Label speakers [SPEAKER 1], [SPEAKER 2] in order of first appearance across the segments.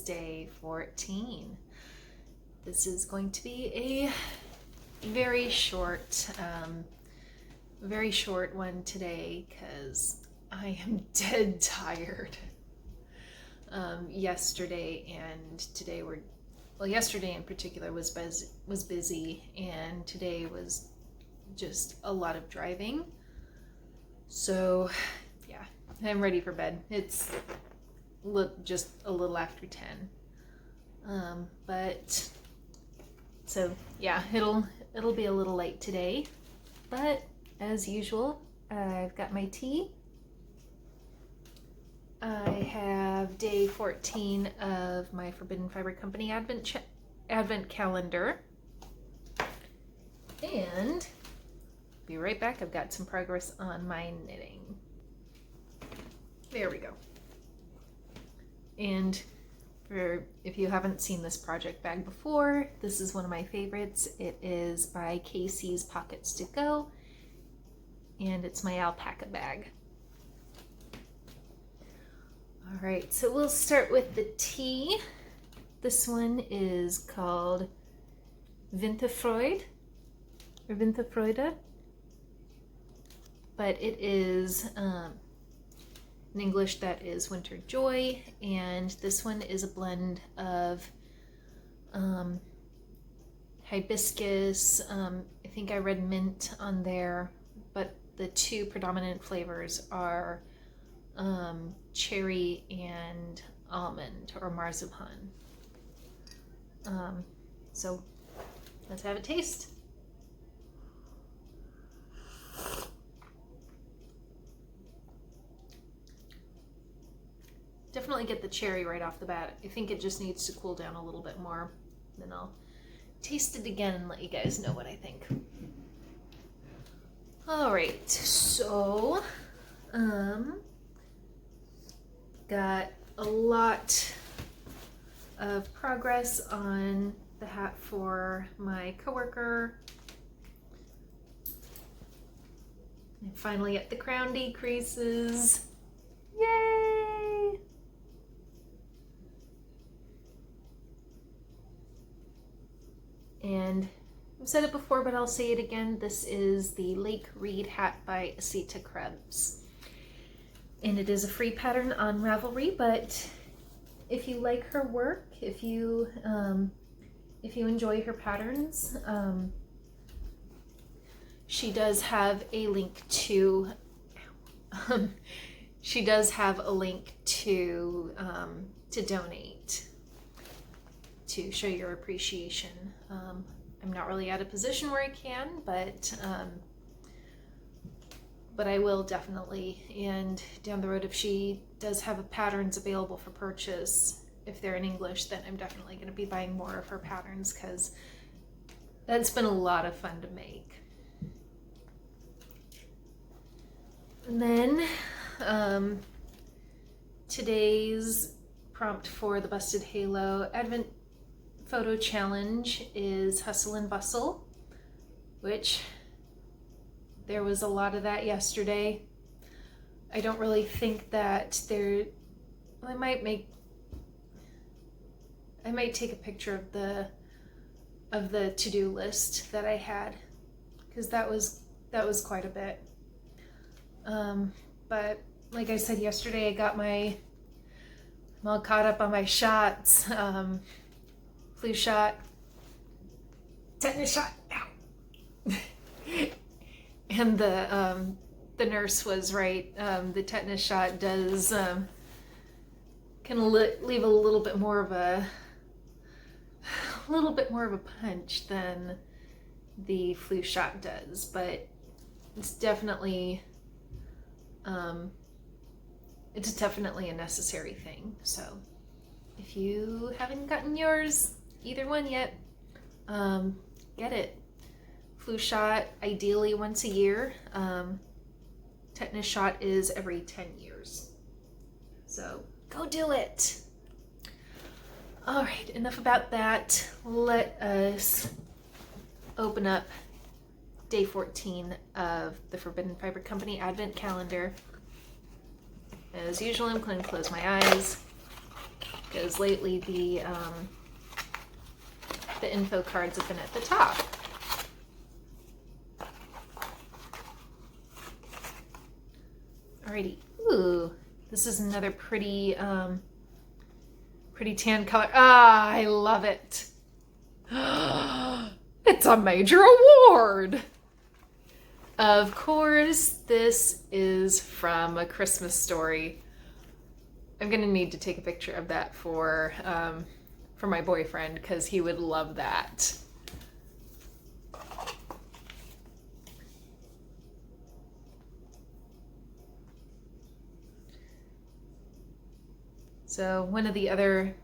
[SPEAKER 1] day 14. This is going to be a very short one today because I am dead tired. Yesterday and today yesterday in particular was busy, and today was just a lot of driving. So yeah, I'm ready for bed. It's just a little after 10. But so yeah, it'll be a little late today, but as usual, I've got my tea. I have day 14 of my Forbidden Fiber Company Advent calendar. And be right back. I've got some progress on my knitting. There we go. And if you haven't seen this project bag before, this is one of my favorites. It is by Casey's Pockets to Go, and it's my alpaca bag. All right, so we'll start with the tea. This one is called Winterfreude, or Winterfreude, but it is in English that is Winter Joy, and this one is a blend of hibiscus, I think I read mint on there, but the two predominant flavors are cherry and almond or marzipan. So let's have a taste. Definitely get the cherry right off the bat. I think it just needs to cool down a little bit more. Then I'll taste it again and let you guys know what I think. All right, so got a lot of progress on the hat for my coworker. And finally at the crown decreases. Yay! And I've said it before, but I'll say it again. This is the Lake Reed hat by Asita Krebs. And it is a free pattern on Ravelry, but if you like her work, if you enjoy her patterns, she does have a link to to donate to show your appreciation. I'm not really at a position where I can, but I will definitely, and down the road, if she does have patterns available for purchase, if they're in English, then I'm definitely going to be buying more of her patterns because that's been a lot of fun to make. And then today's prompt for the Busted Halo Advent Photo Challenge is Hustle and Bustle, which there was a lot of that yesterday. I don't really think that I might take a picture of the to-do list that I had, because that was quite a bit. But like I said yesterday, I'm all caught up on my shots. Flu shot, tetanus shot, ow. And the nurse was right. The tetanus shot does can leave a little bit more of a punch than the flu shot does, but it's definitely a necessary thing. So if you haven't gotten yours, either one yet, get it. Flu shot ideally once a year. Tetanus shot is every 10 years. So go do it. All right, enough about that. Let us open up day 14 of the Forbidden Fiber Company Advent Calendar. As usual, I'm going to close my eyes. because lately the info cards have been at the top. Alrighty. Ooh, this is another pretty pretty tan color. Ah, I love it. It's a major award. Of course, this is from A Christmas Story. I'm gonna need to take a picture of that for my boyfriend, because he would love that. So one of the other,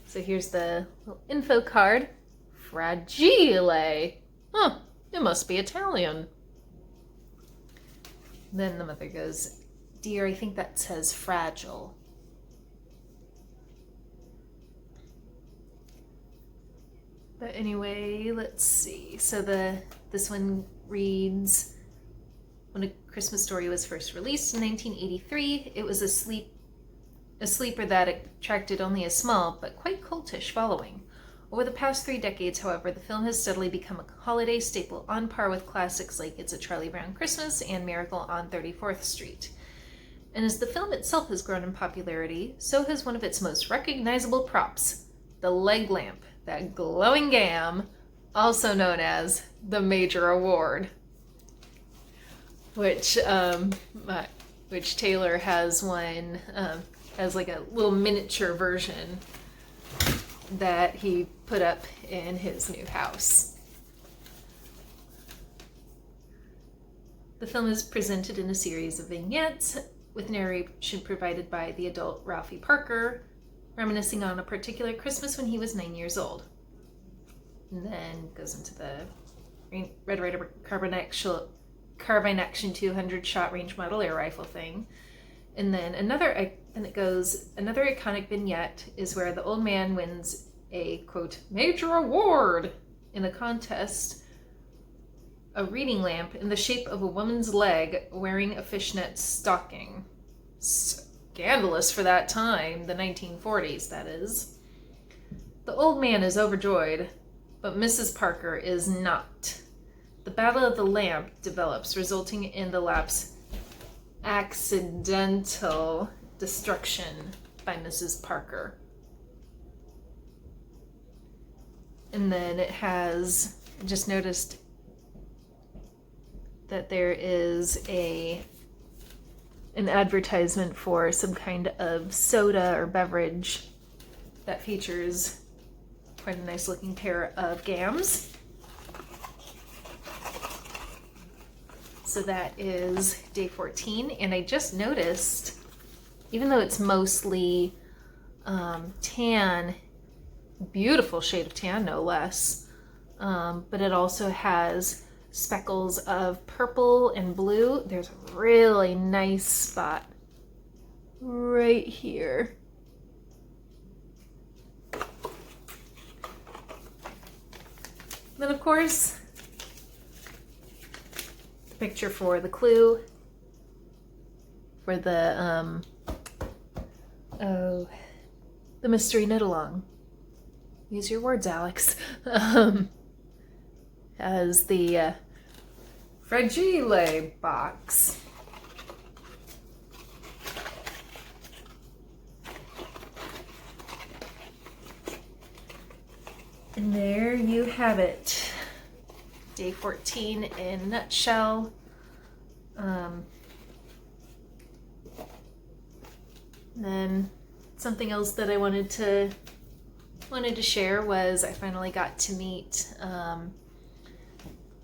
[SPEAKER 1] so here's the little info card. Fragile. Huh, it must be Italian. Then the mother goes, dear, I think that says fragile. But anyway, let's see. So this one reads, when A Christmas Story was first released in 1983, it was a sleeper that attracted only a small but quite cultish following. Over the past 3 decades, however, the film has steadily become a holiday staple on par with classics like It's a Charlie Brown Christmas and Miracle on 34th Street. And as the film itself has grown in popularity, so has one of its most recognizable props, the leg lamp, that glowing gam, also known as the Major Award, which Taylor has one, has like a little miniature version that he put up in his new house. The film is presented in a series of vignettes with narration provided by the adult Ralphie Parker, reminiscing on a particular Christmas when he was 9 years old. And then goes into the Red Ryder Carbine Action 200 shot range model air rifle thing. And then another iconic vignette is where the old man wins a, quote, major award in a contest, a reading lamp in the shape of a woman's leg wearing a fishnet stocking. Scandalous for that time, the 1940s, that is. The old man is overjoyed, but Mrs. Parker is not. The Battle of the Lamp develops, resulting in the lamp's accidental destruction by Mrs. Parker. And then it has, I just noticed that there is an advertisement for some kind of soda or beverage that features quite a nice looking pair of gams. So that is day 14, and I just noticed, even though it's mostly tan, beautiful shade of tan, no less, but it also has speckles of purple and blue. There's a really nice spot right here. Then, of course, the picture for the clue for the mystery knit-along. Use your words, Alex. As the Fragile box. And there you have it. Day 14 in a nutshell. Then something else that I wanted to share was I finally got to meet,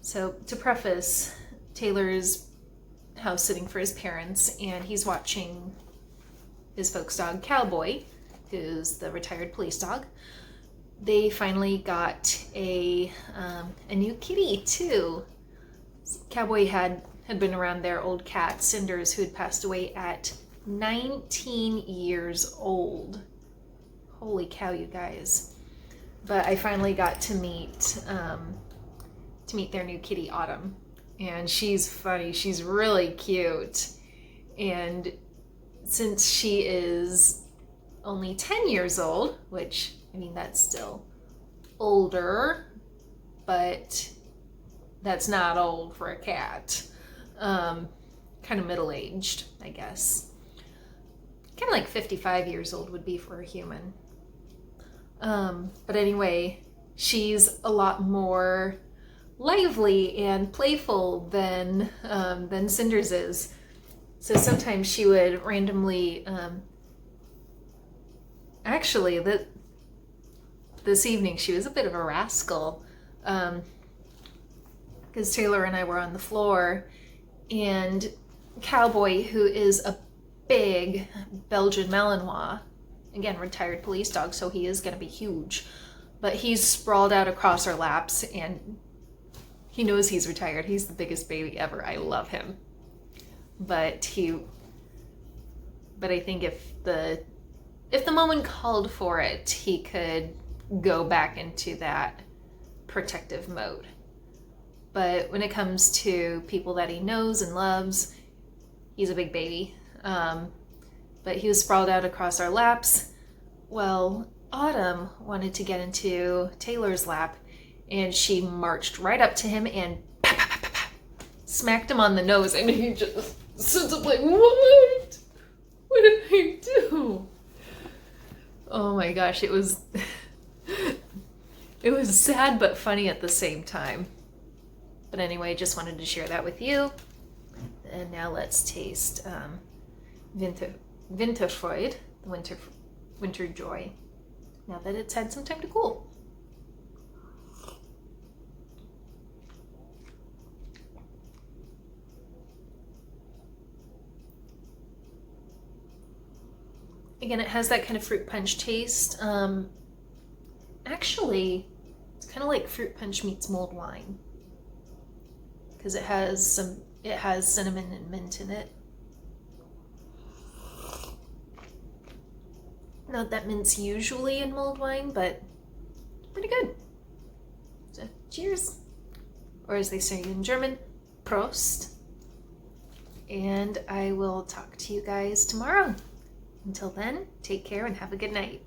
[SPEAKER 1] so to preface, Taylor's house sitting for his parents, and he's watching his folks' dog Cowboy, who's the retired police dog. They finally got a new kitty too. Cowboy had been around their old cat Cinders, who had passed away at 19 years old. Holy cow, you guys. But I finally got to meet their new kitty Autumn, and she's funny. She's really cute, and since she is only 10 years old, which, I mean, that's still older, but that's not old for a cat. Kind of middle-aged, I guess. Kind of like 55 years old would be for a human. But anyway, she's a lot more lively and playful than Cinders is. So sometimes she would randomly, actually, this evening she was a bit of a rascal, because Taylor and I were on the floor, and Cowboy, who is a big Belgian Malinois, again, retired police dog, so he is going to be huge, but he's sprawled out across our laps, and he knows he's retired. He's the biggest baby ever. I love him. But I think if the moment called for it, he could go back into that protective mode. But when it comes to people that he knows and loves, he's a big baby. But he was sprawled out across our laps. Well, Autumn wanted to get into Taylor's lap, and she marched right up to him and smacked him on the nose, and he just sits up like, what? What did I do? Oh my gosh, it was sad but funny at the same time. But anyway, just wanted to share that with you. And now let's taste Winterfreude, the winter joy, now that it's had some time to cool. Again, it has that kind of fruit punch taste. Actually, it's kind of like fruit punch meets mulled wine, because it has cinnamon and mint in it. Not that mint's usually in mulled wine, but pretty good. So, cheers. Or as they say in German, Prost. And I will talk to you guys tomorrow. Until then, take care and have a good night.